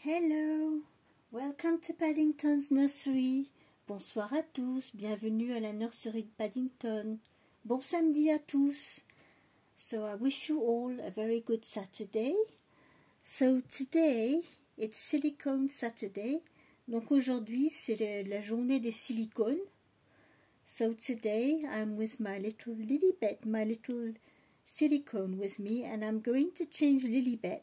Hello, welcome to Paddington's Nursery. Bonsoir à tous, bienvenue à la nurserie de Paddington. Bon samedi à tous. So I wish you all a very good Saturday. So today, it's Silicone Saturday. Donc aujourd'hui, c'est la journée des silicones. So today, I'm with my little Lilibet, my little silicone with me, and I'm going to change Lilibet.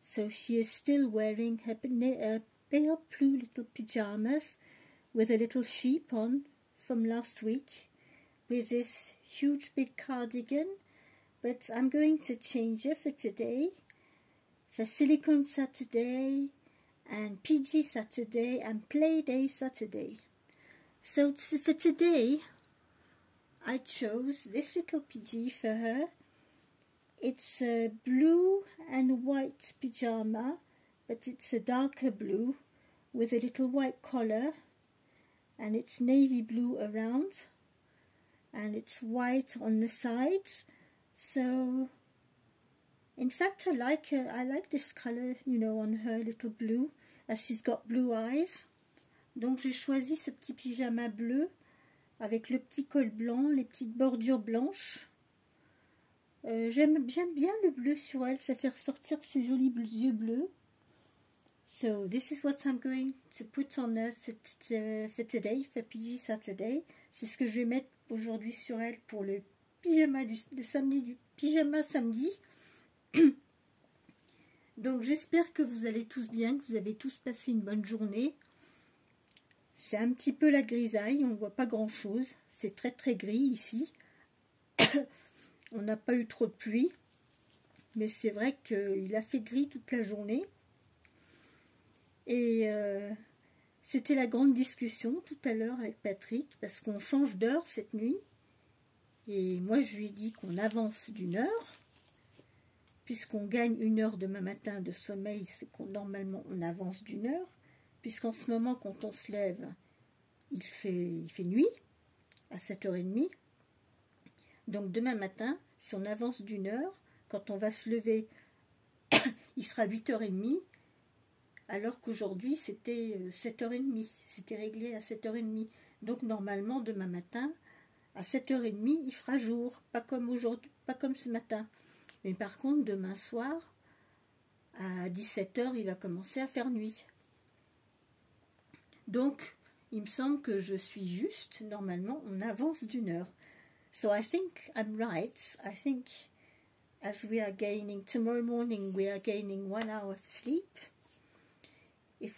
So she is still wearing her pale blue little pyjamas with a little sheep on from last week with this huge big cardigan. But I'm going to change her for today, for Silicone Saturday and PG Saturday and Play Day Saturday. So for today, I chose this little PG for her. It's a blue and white pyjama, but it's a darker blue with a little white collar, and it's navy blue around, and it's white on the sides. So, in fact, I like this color, you know, on her little blue, as she's got blue eyes. Donc j'ai choisi ce petit pyjama bleu avec le petit col blanc, les petites bordures blanches. J'aime bien le bleu sur elle, ça fait ressortir ses jolis yeux bleus. So this is what I'm going to put on her for today, for PG Saturday. C'est ce que je vais mettre aujourd'hui sur elle pour le pyjama du pyjama samedi. Donc j'espère que vous allez tous bien, que vous avez tous passé une bonne journée. C'est un petit peu la grisaille, on ne voit pas grand chose, c'est très gris ici. On n'a pas eu trop de pluie, mais c'est vrai qu'il a fait gris toute la journée. Et c'était la grande discussion tout à l'heure avec Patrick, parce qu'on change d'heure cette nuit. Et moi, je lui ai dit qu'on avance d'une heure, puisqu'on gagne une heure demain matin de sommeil, c'est qu'on normalement on avance d'une heure, puisqu'en ce moment, quand on se lève, il fait nuit, à 7h30. Donc demain matin, si on avance d'une heure, quand on va se lever, il sera 8h30, alors qu'aujourd'hui c'était 7h30, c'était réglé à 7h30. Donc normalement demain matin, à 7h30, il fera jour, pas comme aujourd'hui, pas comme ce matin. Mais par contre, demain soir, à 17h, il va commencer à faire nuit. Donc, il me semble que je suis juste, normalement, on avance d'une heure. So I think I'm right. I think as we are gaining, tomorrow morning we are gaining 1 hour of sleep.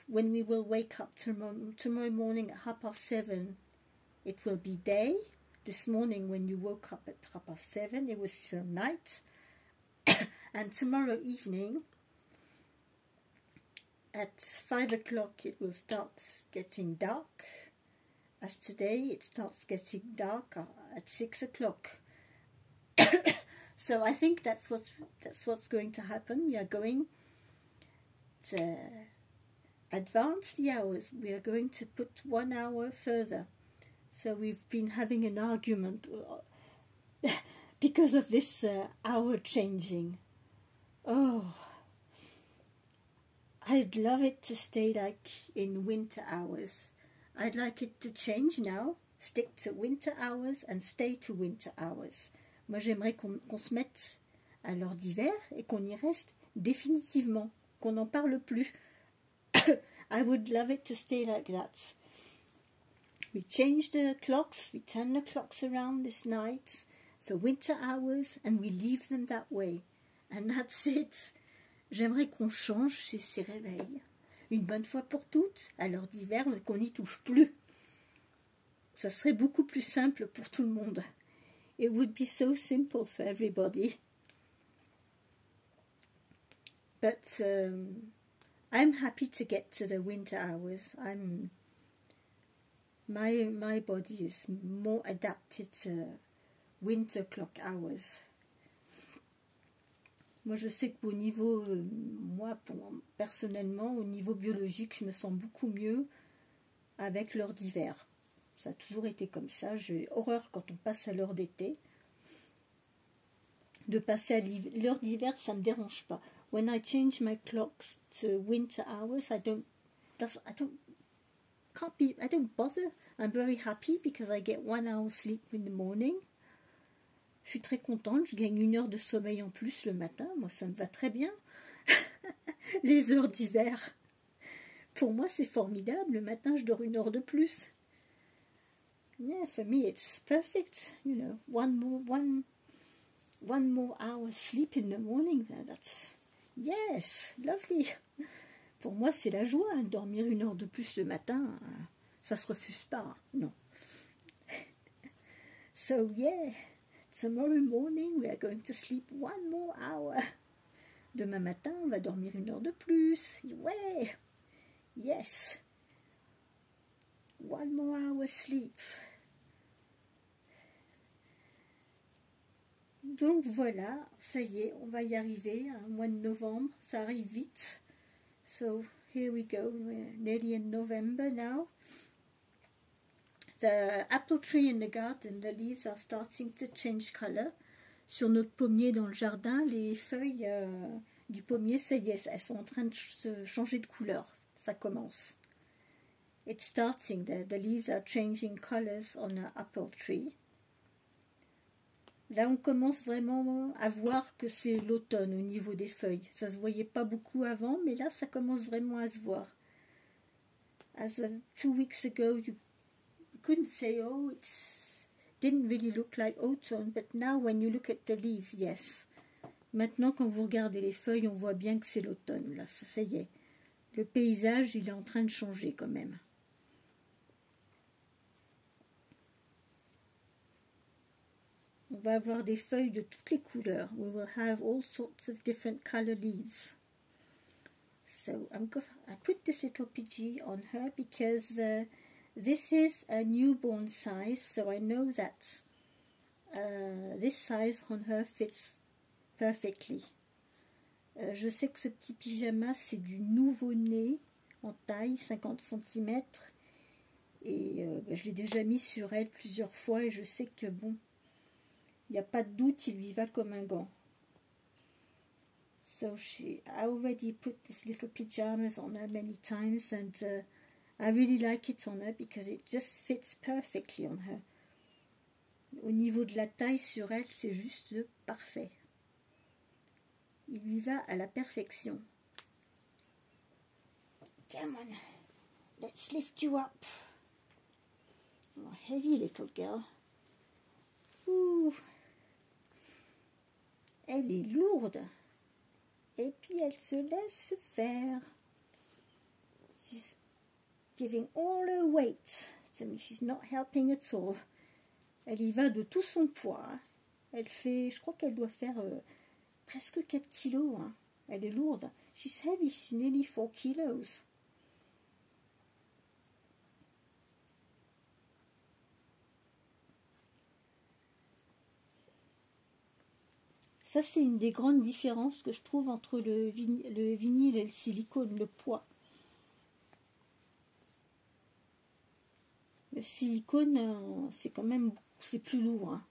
When we will wake up tomorrow morning at 7:30, it will be day. This morning when you woke up at 7:30, it was still night. And tomorrow evening at 5 o'clock it will start getting dark. As today it starts getting dark at 6 o'clock. So I think that's what's going to happen. We are going to advance the hours. We are going to put 1 hour further. So we've been having an argument because of this hour changing. Oh, I'd love it to stay like in winter hours. I'd like it to change now, stick to winter hours and stay to winter hours. Moi, j'aimerais qu'on se mette à l'heure d'hiver et qu'on y reste définitivement, qu'on n'en parle plus. I would love it to stay like that. We change the clocks, we turn the clocks around this night for winter hours and we leave them that way. And that's it. J'aimerais qu'on change ces réveils. Une bonne fois pour toutes, à l'heure d'hiver, qu'on n'y touche plus. Ça serait beaucoup plus simple pour tout le monde. It would be so simple for everybody. But I'm happy to get to the winter hours. My body is more adapted to winter clock hours. Moi, je sais qu'au niveau, personnellement, au niveau biologique, je me sens beaucoup mieux avec l'heure d'hiver. Ça a toujours été comme ça. J'ai horreur quand on passe à l'heure d'été. De passer à l'heure d'hiver, ça ne me dérange pas. when I change my clocks to winter hours, I don't bother. I'm very happy because I get 1 hour sleep in the morning. Je suis très contente, je gagne 1 heure de sommeil en plus le matin. Moi, ça me va très bien. Les heures d'hiver. Pour moi, c'est formidable. Le matin, je dors 1 heure de plus. Yeah, for me, it's perfect. You know, one more hour sleep in the morning. That's yes, lovely. Pour moi, c'est la joie. Hein, dormir 1 heure de plus le matin, ça se refuse pas. Non. So yeah, tomorrow morning we are going to sleep 1 more hour. Demain matin, on va dormir 1 heure de plus. Ouais. Yes. 1 more hour sleep. Donc voilà, ça y est, on va y arriver. Hein, mois de novembre, ça arrive vite. So here we go. We're nearly in November now. The apple tree in the garden, the leaves are starting to change color. Sur notre pommier dans le jardin, les feuilles du pommier, ça y est, elles sont en train de se changer de couleur. Ça commence. It's starting. The leaves are changing colors on the apple tree. Là, on commence vraiment à voir que c'est l'automne au niveau des feuilles. Ça se voyait pas beaucoup avant, mais là, ça commence vraiment à se voir. As of 2 weeks ago, you couldn't say, oh, it didn't really look like autumn, but now when you look at the leaves, yes. Maintenant, quand vous regardez les feuilles, on voit bien que c'est l'automne. Là, ça y est. Le paysage, il est en train de changer quand même. On va avoir des feuilles de toutes les couleurs. We will have all sorts of different color leaves. So I put this little Pidgey on her because this is a newborn size, so I know that this size on her fits perfectly. Je sais que ce petit pyjama, c'est du nouveau-né en taille, 50 cm. Et je l'ai déjà mis sur elle plusieurs fois et je sais que bon, il n'y a pas de doute, il lui va comme un gant. So I already put this little pajamas on her many times and I really like it on her because it just fits perfectly on her. Au niveau de la taille sur elle, c'est juste parfait. Il lui va à la perfection. Come on, let's lift you up. Oh, heavy little girl. Ouh. Elle est lourde. Et puis elle se laisse faire. She's giving all her weight. I mean, she's not helping at all. Elle y va de tout son poids. Elle fait, je crois qu'elle doit faire presque 4 kilos. Hein. Elle est lourde. She's heavy, she's nearly 4 kilos. Ça, c'est une des grandes différences que je trouve entre le vinyle et le silicone, le poids. Le silicone, c'est quand même c'est plus lourd. Hein.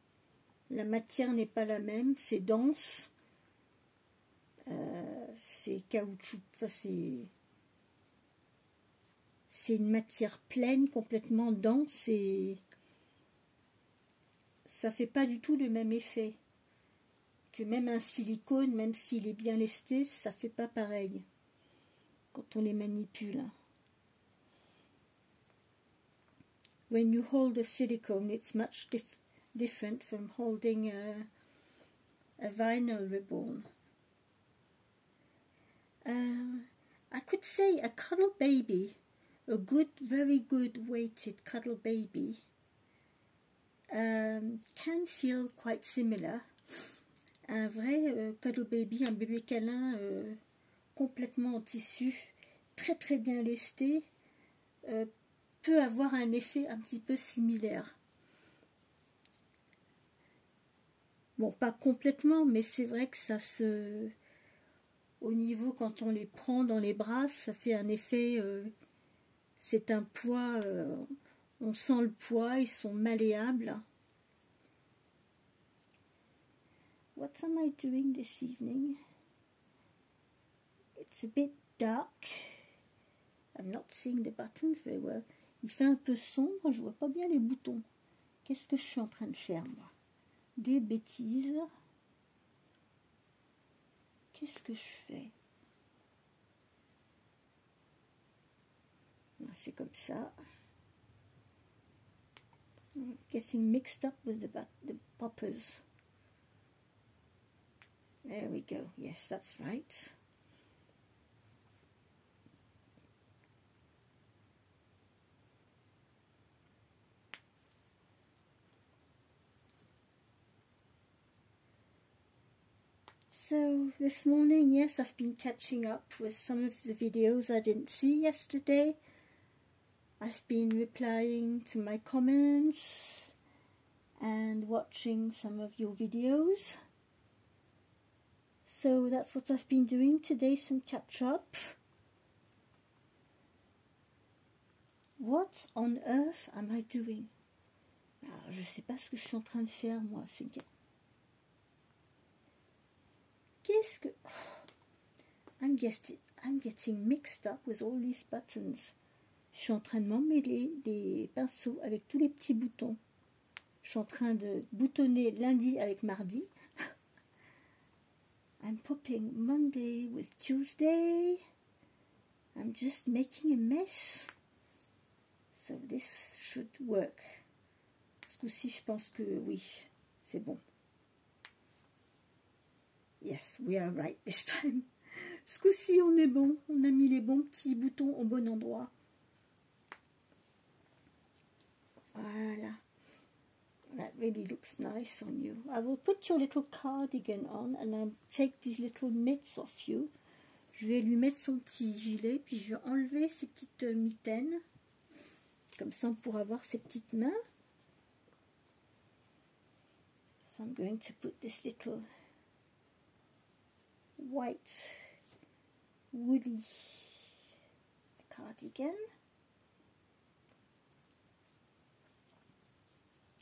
La matière n'est pas la même, c'est dense, c'est caoutchouc. Ça, c'est une matière pleine, complètement dense et ça fait pas du tout le même effet. Que même un silicone, même s'il est bien lesté, ça fait pas pareil quand on les manipule. When you hold a silicone, it's much different from holding a vinyl ribbon. I could say a cuddle baby, a good, very good weighted cuddle baby, can feel quite similar. Un vrai cuddle baby, un bébé câlin complètement en tissu, très très bien lesté, peut avoir un effet un petit peu similaire. Bon, pas complètement, mais c'est vrai que ça se... Au niveau, quand on les prend dans les bras, ça fait un effet... c'est un poids... on sent le poids, ils sont malléables. What am I doing this evening? It's a bit dark. I'm not seeing the buttons very well. Il fait un peu sombre, je vois pas bien les boutons. Qu'est-ce que je suis en train de faire, moi? Des bêtises. Qu'est-ce que je fais? C'est comme ça. I'm getting mixed up with the poppers. There we go. Yes, that's right. So this morning, yes, I've been catching up with some of the videos I didn't see yesterday. I've been replying to my comments and watching some of your videos. So that's what I've been doing today, some catch up. What on earth am I doing? Alors, je sais pas ce que je suis en train de faire, moi. Qu'est-ce que... I'm getting mixed up with all these buttons. Je suis en train de m'emmêler des pinceaux avec tous les petits boutons. Je suis en train de boutonner lundi avec mardi. I'm popping Monday with Tuesday. I'm just making a mess. So this should work. Ce coup-ci, je pense que oui, c'est bon. Yes, we are right this time. Ce coup-ci, on est bon. On a mis les bons petits boutons au bon endroit. Voilà. That really looks nice on you. I will put your little cardigan on and I'll take these little mitts off you. Je vais lui mettre son petit gilet, puis je vais enlever ses petites mitaines. Comme ça, on pourra voir ses petites mains. So I'm going to put this little white woolly cardigan.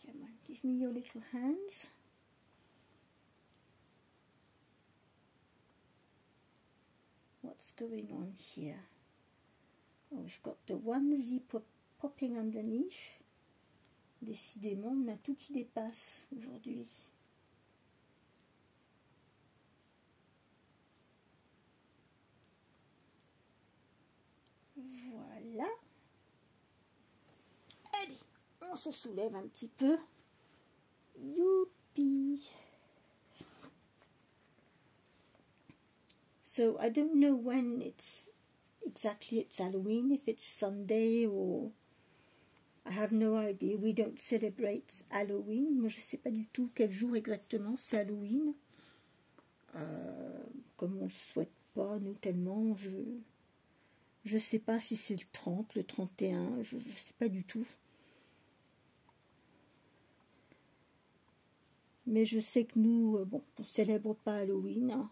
Come on, give me your little hands. What's going on here? Oh, we've got the onesie popping underneath. Décidément, on a tout qui dépasse aujourd'hui. Voilà. Allez, on se soulève un petit peu. Youpi! So I don't know when it's Halloween, if it's Sunday or I have no idea. We don't celebrate Halloween. Moi, je sais pas du tout quel jour exactement c'est Halloween. Comme on le souhaite pas, nous tellement, je sais pas si c'est le 30, le 31, je sais pas du tout. Mais je sais que nous, bon, on célèbre pas Halloween. Hein.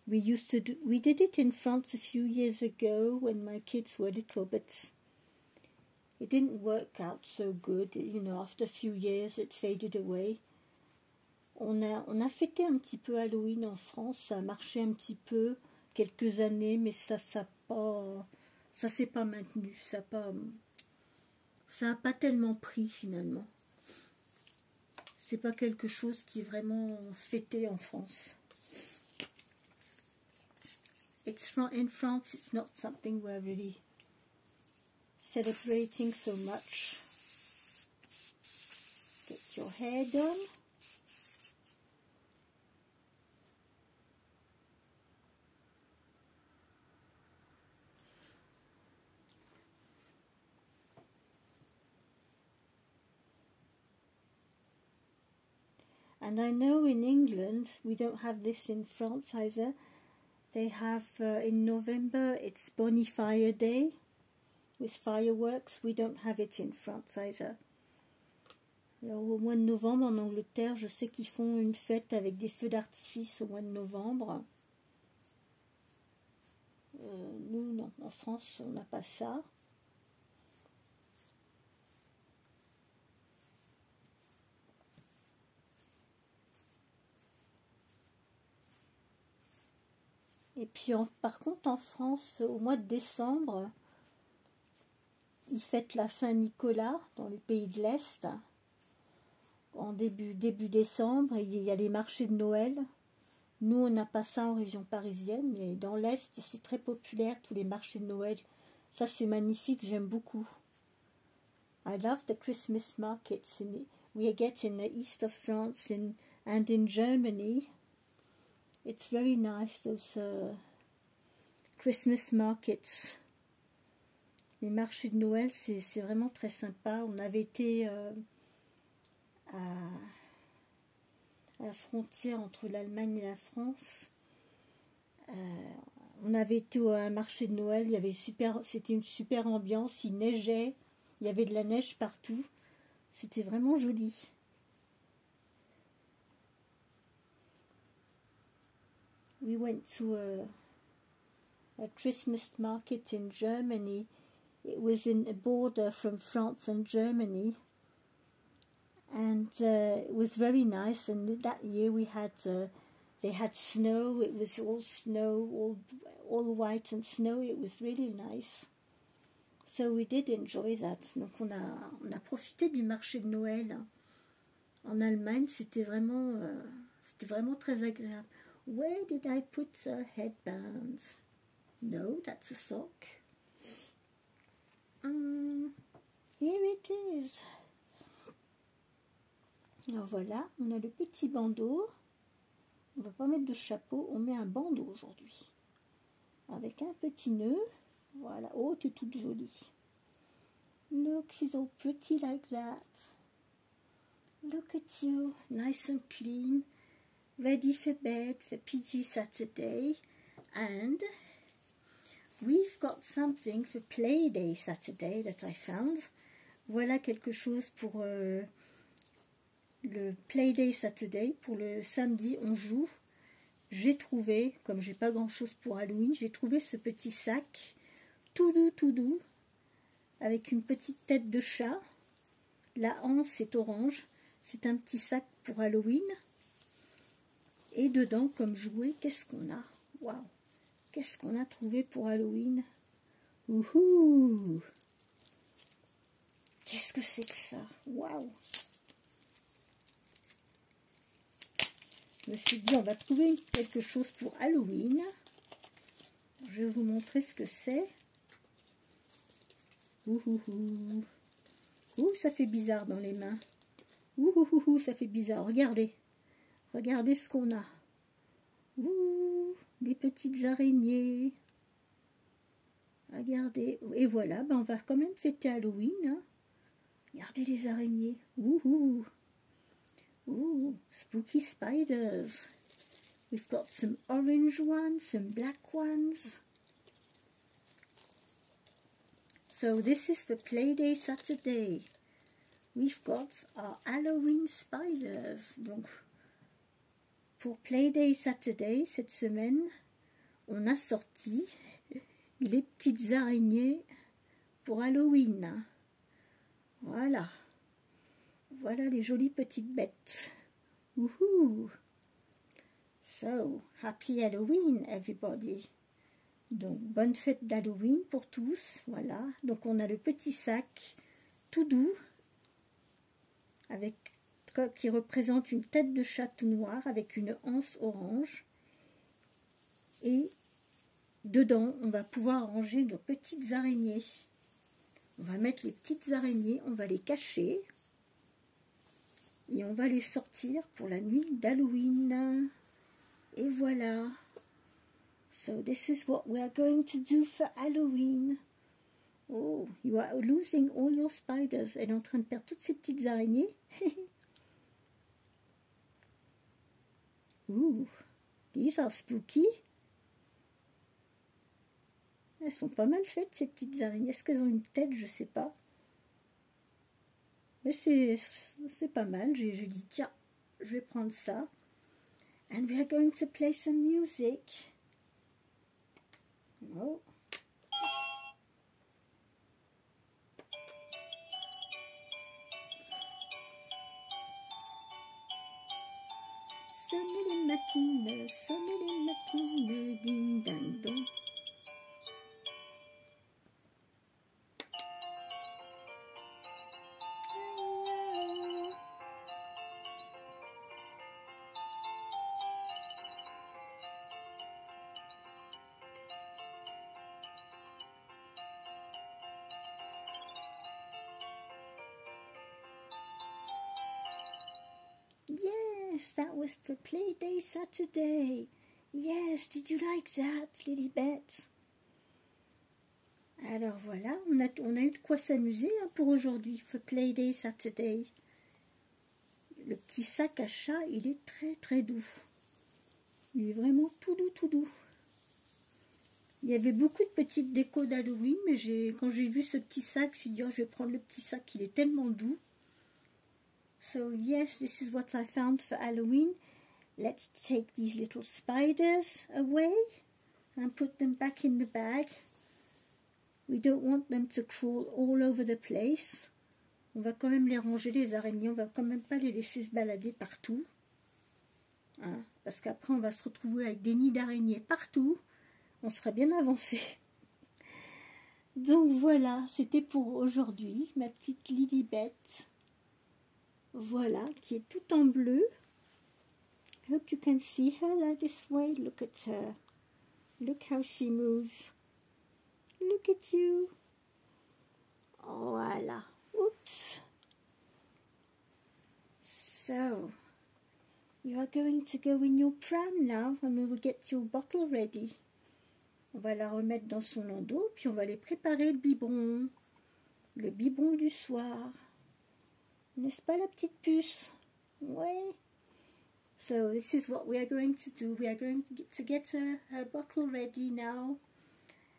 We did it in France a few years ago when my kids were little, but it didn't work out so good. You know, after a few years, it faded away. On a fêté un petit peu Halloween en France, ça a marché un petit peu, quelques années, mais ça s'est pas maintenu, ça a pas tellement pris finalement. C'est pas quelque chose qui est vraiment fêté en France. In France, it's not something we're really celebrating so much. Get your hair done. And I know in England, we don't have this in France either. They have, in November, it's Bonfire Day with fireworks. We don't have it in France either. Alors, au mois de novembre, en Angleterre, je sais qu'ils font une fête avec des feux d'artifice au mois de novembre. Nous, non. En France, on n'a pas ça. Et puis par contre en France, au mois de décembre, ils fêtent la Saint-Nicolas dans les pays de l'Est. En début décembre, il y a les marchés de Noël. Nous, on n'a pas ça en région parisienne, mais dans l'Est, c'est très populaire, tous les marchés de Noël. Ça, c'est magnifique, j'aime beaucoup. I love the Christmas markets we get in the east of France and in Germany. It's very nice, those Christmas markets. Les marchés de Noël, c'est vraiment très sympa. On avait été à la frontière entre l'Allemagne et la France. On avait été à un marché de Noël, c'était une super ambiance, il neigeait, il y avait de la neige partout. C'était vraiment joli. We went to a Christmas market in Germany. It was in a border from France and Germany, and it was very nice. And that year we had they had snow. It was all snow, all white and snow. It was really nice. So we did enjoy that. Donc on a profité du marché de Noël en Allemagne. C'était vraiment très agréable. Where did I put the headbands? No, that's a sock. Here it is. Alors voilà, on a le petit bandeau. On va pas mettre de chapeau, on met un bandeau aujourd'hui. Avec un petit nœud. Voilà, oh, tu es toute jolie. Look, she's all pretty like that. Look at you, nice and clean. Ready for bed for PG Saturday. And we've got something for Playday Saturday that I found. Voilà quelque chose pour le Playday Saturday. Pour le samedi, on joue. J'ai trouvé, comme j'ai pas grand chose pour Halloween, j'ai trouvé ce petit sac tout doux, avec une petite tête de chat. La anse est orange. C'est un petit sac pour Halloween. Et dedans, comme jouet, qu'est-ce qu'on a? Waouh! Qu'est-ce qu'on a trouvé pour Halloween? Ouhou! Qu'est-ce que c'est que ça? Waouh! Je me suis dit, on va trouver quelque chose pour Halloween. Je vais vous montrer ce que c'est. Ouhouhou! Ouh, ça fait bizarre dans les mains. Ouhouhou, ça fait bizarre. Regardez. Regardez ce qu'on a. Ouh, des petites araignées. Regardez. Et voilà, ben on va quand même fêter Halloween. Hein. Regardez les araignées. Ouh, ouh, spooky spiders. We've got some orange ones, some black ones. So this is for Playday Saturday. We've got our Halloween spiders. Donc, pour Playday Saturday, cette semaine, on a sorti les petites araignées pour Halloween. Voilà. Voilà les jolies petites bêtes. Woohoo! So, happy Halloween, everybody. Donc, bonne fête d'Halloween pour tous. Voilà. Donc, on a le petit sac tout doux avec qui représente une tête de chat tout noir avec une anse orange. Et dedans, on va pouvoir ranger nos petites araignées. On va mettre les petites araignées, on va les cacher. Et on va les sortir pour la nuit d'Halloween. Et voilà. So this is what we are going to do for Halloween. Oh, you are losing all your spiders. Elle est en train de perdre toutes ces petites araignées. Ooh, these are spooky. Elles sont pas mal faites, ces petites araignées. Est-ce qu'elles ont une tête? Je sais pas. Mais c'est pas mal. J'ai dit, tiens, je vais prendre ça. And we are going to play some music. Oh. Sonner les matines, ding Yes, that was the play day Saturday. Yes, did you like that, Lilibet? Alors voilà, on a eu de quoi s'amuser hein, pour aujourd'hui, for play day Saturday. Le petit sac à chat, il est très très doux. Il est vraiment tout doux, tout doux. Il y avait beaucoup de petites décos d'Halloween, mais quand j'ai vu ce petit sac, j'ai dit oh, je vais prendre le petit sac, il est tellement doux. So yes, this is what I found for Halloween. Let's take these little spiders away and put them back in the bag. We don't want them to crawl all over the place. On va quand même les ranger, les araignées, on va quand même pas les laisser se balader partout. Hein, parce qu'après on va se retrouver avec des nids d'araignées partout. On sera bien avancé. Donc voilà, c'était pour aujourd'hui, ma petite Lilibet. Voilà, qui est tout en bleu. I hope you can see her like this way. Look at her. Look how she moves. Look at you. Voilà. Oops. So, you are going to go in your pram now and we will get your bottle ready. On va la remettre dans son landau, puis on va aller préparer le biberon du soir. N'est-ce pas la petite puce? Ouais. So this is what we are going to do. We are going to get her bottle ready now.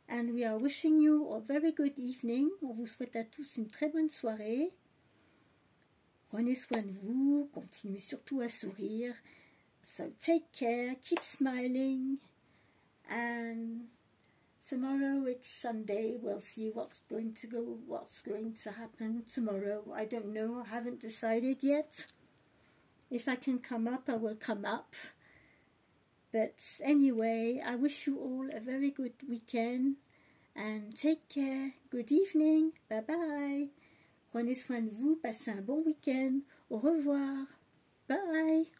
And we are wishing you a very good evening. On vous souhaite à tous une très bonne soirée. Prenez soin de vous, continuez surtout à sourire. So take care, keep smiling. And tomorrow it's Sunday. We'll see what's going to happen tomorrow. I don't know. I haven't decided yet. If I can come up, I will come up. But anyway, I wish you all a very good weekend. And take care. Good evening. Bye bye. Prenez soin de vous. Passez un bon week-end. Au revoir. Bye.